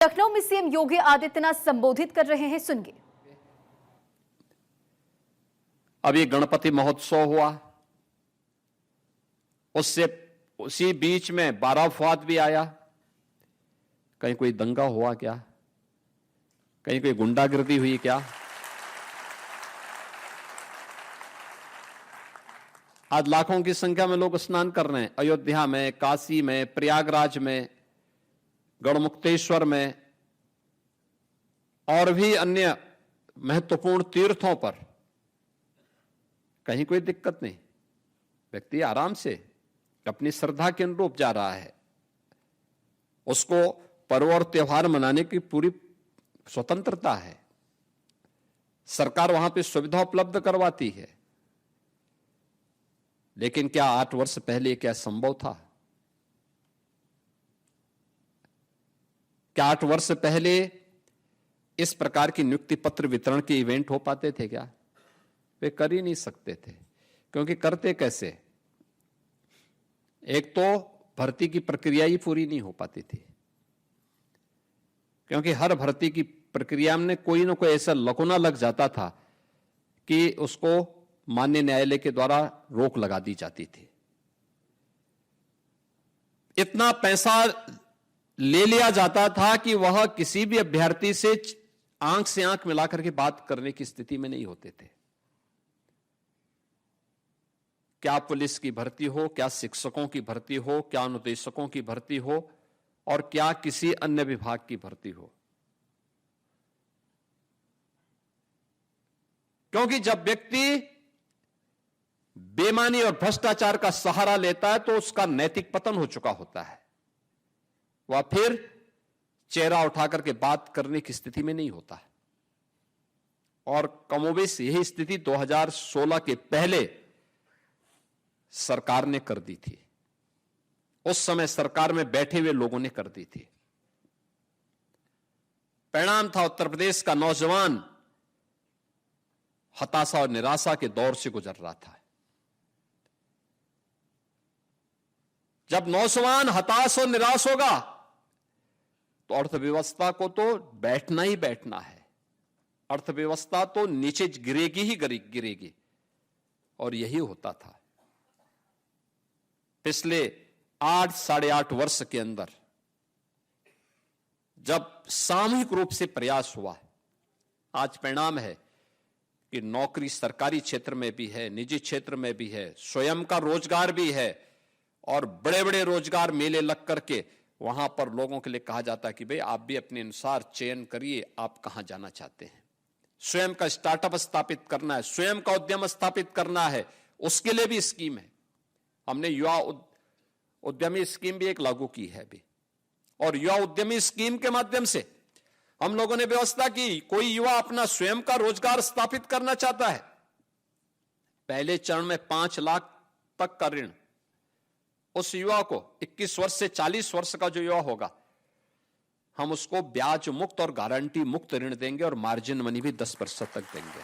लखनऊ में सीएम योगी आदित्यनाथ संबोधित कर रहे हैं, सुनिए। अभी गणपति महोत्सव हुआ, उसी बीच में 12 फुआद भी आया। कहीं कोई दंगा हुआ क्या? कहीं कोई गुंडागिर्दी हुई क्या? आज लाखों की संख्या में लोग स्नान कर रहे हैं। अयोध्या में, काशी में, प्रयागराज में, गढ़मुक्तेश्वर में और भी अन्य महत्वपूर्ण तीर्थों पर कहीं कोई दिक्कत नहीं। व्यक्ति आराम से अपनी श्रद्धा के अनुरूप जा रहा है। उसको पर्व और त्योहार मनाने की पूरी स्वतंत्रता है। सरकार वहां पे सुविधा उपलब्ध करवाती है। लेकिन क्या 8 वर्ष पहले क्या संभव था? क्या 8 वर्ष पहले इस प्रकार की नियुक्ति पत्र वितरण के इवेंट हो पाते थे क्या? वे कर ही नहीं सकते थे। क्योंकि करते कैसे? एक तो भर्ती की प्रक्रिया ही पूरी नहीं हो पाती थी, क्योंकि हर भर्ती की प्रक्रिया में कोई ना कोई ऐसा लकुना लग जाता था कि उसको माननीय न्यायालय के द्वारा रोक लगा दी जाती थी। इतना पैसा ले लिया जाता था कि वह किसी भी अभ्यर्थी से आंख से आंख मिलाकर के बात करने की स्थिति में नहीं होते थे। क्या पुलिस की भर्ती हो, क्या शिक्षकों की भर्ती हो, क्या अनुदेशकों की भर्ती हो और क्या किसी अन्य विभाग की भर्ती हो। क्योंकि जब व्यक्ति बेईमानी और भ्रष्टाचार का सहारा लेता है तो उसका नैतिक पतन हो चुका होता है। वह फिर चेहरा उठाकर के बात करने की स्थिति में नहीं होता है। और कमोबेश यही स्थिति 2016 के पहले सरकार ने कर दी थी। उस समय सरकार में बैठे हुए लोगों ने कर दी थी। परिणाम था उत्तर प्रदेश का नौजवान हताशा और निराशा के दौर से गुजर रहा था। जब नौजवान हताश और निराश होगा तो अर्थव्यवस्था को तो बैठना ही बैठना है। अर्थव्यवस्था तो नीचे गिरेगी ही गिरेगी। और यही होता था। पिछले 8 साढ़े 8 वर्ष के अंदर जब सामूहिक रूप से प्रयास हुआ, आज परिणाम है कि नौकरी सरकारी क्षेत्र में भी है, निजी क्षेत्र में भी है, स्वयं का रोजगार भी है और बड़े बड़े रोजगार मेले लग करके वहां पर लोगों के लिए कहा जाता है कि भाई आप भी अपने अनुसार चयन करिए, आप कहां जाना चाहते हैं। स्वयं का स्टार्टअप स्थापित करना है, स्वयं का उद्यम स्थापित करना है, उसके लिए भी स्कीम है। हमने युवा उद्यमी स्कीम भी एक लागू की है अभी। और युवा उद्यमी स्कीम के माध्यम से हम लोगों ने व्यवस्था की, कोई युवा अपना स्वयं का रोजगार स्थापित करना चाहता है, पहले चरण में 5 लाख तक का ऋण उस युवा को, 21 वर्ष से 40 वर्ष का जो युवा होगा, हम उसको ब्याज मुक्त और गारंटी मुक्त ऋण देंगे और मार्जिन मनी भी 10% तक देंगे।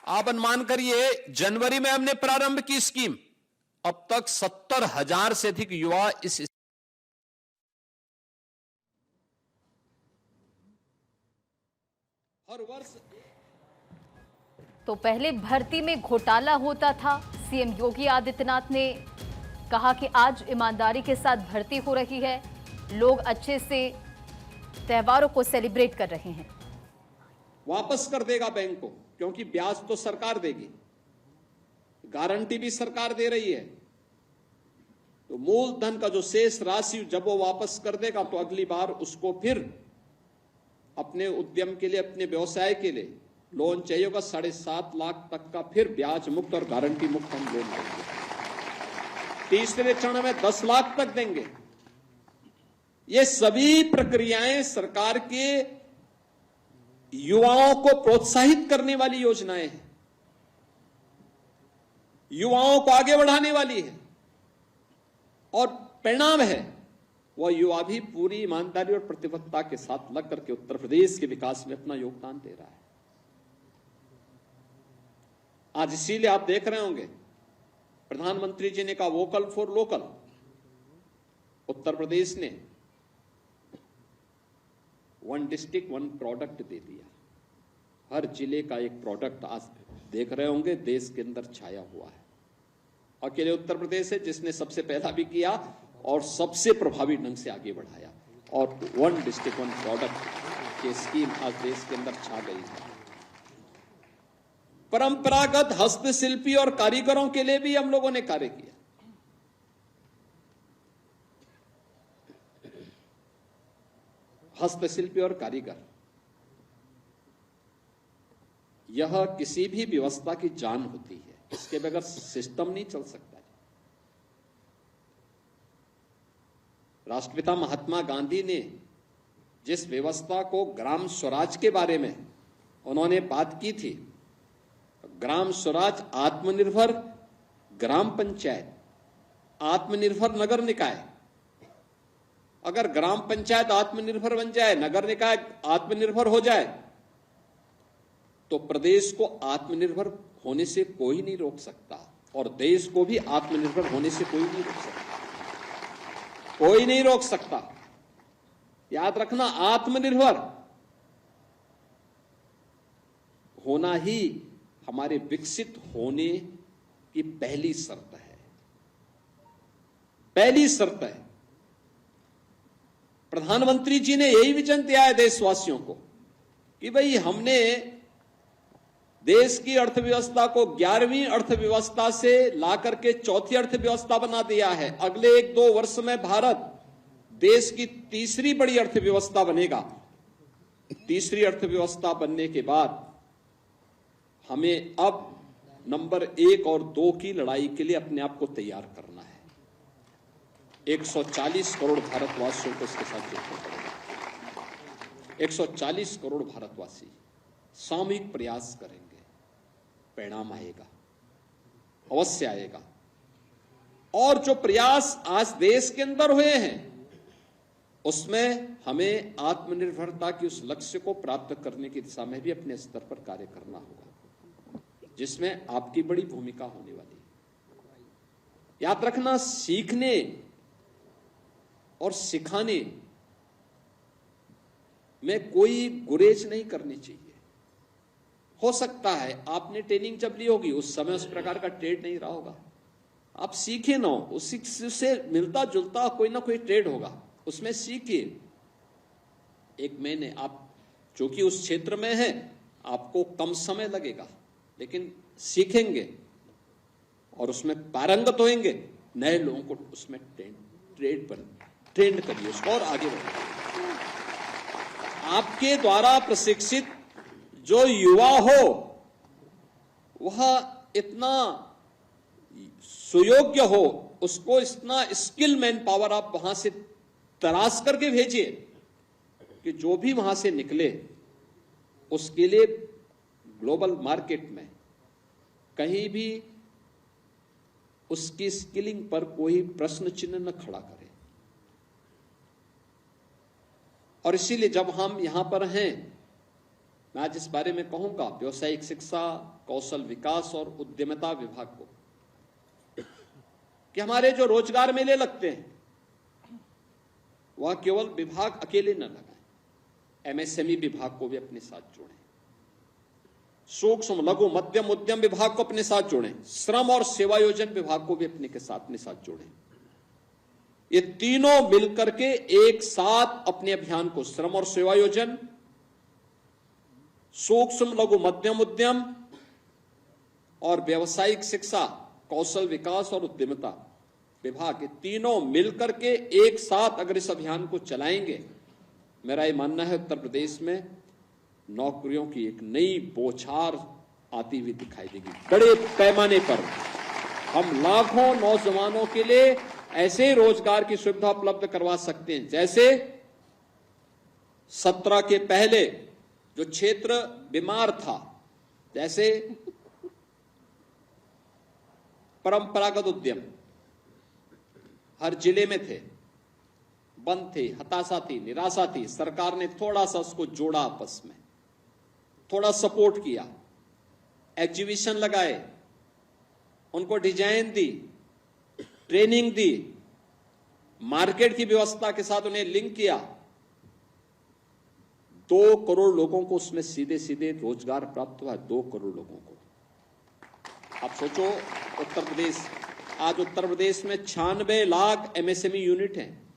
आप अनुमान करिए, जनवरी में हमने प्रारंभ की स्कीम, अब तक 70,000 से अधिक युवा इस हर वर्ष। तो पहले भर्ती में घोटाला होता था। सीएम योगी आदित्यनाथ ने कहा कि आज ईमानदारी के साथ भर्ती हो रही है, लोग अच्छे से त्योहारों को सेलिब्रेट कर रहे हैं। वापस कर देगा बैंक को, क्योंकि ब्याज तो सरकार देगी, गारंटी भी सरकार दे रही है। तो मूलधन का जो शेष राशि जब वो वापस कर देगा तो अगली बार उसको फिर अपने उद्यम के लिए, अपने व्यवसाय के लिए लोन चाहिए होगा। 7.5 लाख तक का फिर ब्याज मुक्त और गारंटी मुक्त हम लोन देंगे। तीसरे चरण में 10 लाख तक देंगे। ये सभी प्रक्रियाएं सरकार के युवाओं को प्रोत्साहित करने वाली योजनाएं हैं, युवाओं को आगे बढ़ाने वाली है। और परिणाम है वह युवा भी पूरी ईमानदारी और प्रतिबद्धता के साथ लग करके उत्तर प्रदेश के विकास में अपना योगदान दे रहा है। आज इसीलिए आप देख रहे होंगे प्रधानमंत्री जी ने कहा vocal for local. Uttar Pradesh ने 1 डिस्ट्रिक्ट 1 प्रोडक्ट दे दिया। हर जिले का एक प्रोडक्ट आज देख रहे होंगे देश के अंदर छाया हुआ है। अकेले उत्तर प्रदेश है जिसने सबसे पहला भी किया और सबसे प्रभावी ढंग से आगे बढ़ाया, और 1 डिस्ट्रिक्ट 1 प्रोडक्ट की स्कीम आज देश के अंदर छा गई है। परंपरागत हस्तशिल्पी और कारीगरों के लिए भी हम लोगों ने कार्य किया। हस्तशिल्पी और कारीगर, यह किसी भी व्यवस्था की जान होती है, इसके बगैर सिस्टम नहीं चल सकता। राष्ट्रपिता महात्मा गांधी ने जिस व्यवस्था को ग्राम स्वराज के बारे में उन्होंने बात की थी, ग्राम स्वराज, आत्मनिर्भर ग्राम पंचायत, आत्मनिर्भर नगर निकाय। अगर ग्राम पंचायत आत्मनिर्भर बन जाए, नगर निकाय आत्मनिर्भर हो जाए, तो प्रदेश को आत्मनिर्भर होने से कोई नहीं रोक सकता, और देश को भी आत्मनिर्भर होने से कोई नहीं रोक सकता। कोई नहीं रोक सकता। याद रखना, आत्मनिर्भर होना ही हमारे विकसित होने की पहली शर्त है। पहली शर्त है। प्रधानमंत्री जी ने यही विजन दिया है देशवासियों को कि भाई हमने देश की अर्थव्यवस्था को 11वीं अर्थव्यवस्था से लाकर के 4थी अर्थव्यवस्था बना दिया है। अगले 1-2 वर्ष में भारत देश की 3री बड़ी अर्थव्यवस्था बनेगा। 3री अर्थव्यवस्था बनने के बाद हमें अब नंबर 1 और 2 की लड़ाई के लिए अपने आप को तैयार करना है। 140 करोड़ भारतवासियों को इसके साथ जुड़ना पड़ेगा। 140 करोड़ भारतवासी सामूहिक प्रयास करेंगे, परिणाम आएगा, अवश्य आएगा। और जो प्रयास आज देश के अंदर हुए हैं, उसमें हमें आत्मनिर्भरता की उस लक्ष्य को प्राप्त करने की दिशा में भी अपने स्तर पर कार्य करना होगा, जिसमें आपकी बड़ी भूमिका होने वाली है। याद रखना, सीखने और सिखाने में कोई गुरेज नहीं करनी चाहिए। हो सकता है आपने ट्रेनिंग जब ली होगी उस समय उस प्रकार का ट्रेड नहीं रहा होगा, आप सीखे ना, उसी से मिलता जुलता कोई ना कोई ट्रेड होगा, उसमें सीखिए। 1 महीने आप जो कि उस क्षेत्र में है, आपको कम समय लगेगा, लेकिन सीखेंगे और उसमें पारंगत होंगे। नए लोगों को उसमें ट्रेंड करिए उसको और आगे बढ़िए। आपके द्वारा प्रशिक्षित जो युवा हो वह इतना सुयोग्य हो, उसको इतना स्किल मैन पावर आप वहां से तराश करके भेजिए कि जो भी वहां से निकले उसके लिए ग्लोबल मार्केट में कहीं भी उसकी स्किलिंग पर कोई प्रश्न चिन्ह न खड़ा करे। और इसीलिए जब हम यहां पर हैं, मैं आज इस बारे में कहूंगा व्यावसायिक शिक्षा, कौशल विकास और उद्यमिता विभाग को, कि हमारे जो रोजगार मेले लगते हैं वह केवल विभाग अकेले न लगाएं, एमएसएमई विभाग को भी अपने साथ जोड़ें, सूक्ष्म लघु मध्यम उद्यम विभाग को अपने साथ जोड़ें, श्रम और सेवायोजन विभाग को भी अपने साथ जोड़ें। ये तीनों मिलकर के एक साथ अपने अभियान को, श्रम और सेवायोजन, सूक्ष्म लघु मध्यम उद्यम और व्यावसायिक शिक्षा, कौशल विकास और उद्यमिता विभाग, ये तीनों मिलकर के एक साथ अगर इस अभियान को चलाएंगे, मेरा ये मानना है उत्तर प्रदेश में नौकरियों की एक नई बौछार आती हुई दिखाई देगी। बड़े पैमाने पर हम लाखों नौजवानों के लिए ऐसे रोजगार की सुविधा उपलब्ध करवा सकते हैं, जैसे 17 के पहले जो क्षेत्र बीमार था, जैसे परंपरागत उद्यम हर जिले में थे, बंद थे, हताशा थी, निराशा थी, सरकार ने थोड़ा सा उसको जोड़ा, आपस में थोड़ा सपोर्ट किया, एग्जीबिशन लगाए, उनको डिजाइन दी, ट्रेनिंग दी, मार्केट की व्यवस्था के साथ उन्हें लिंक किया, 2 करोड़ लोगों को उसमें सीधे सीधे रोजगार प्राप्त हुआ। 2 करोड़ लोगों को। आप सोचो, उत्तर प्रदेश, आज उत्तर प्रदेश में 96 लाख MSME यूनिट हैं।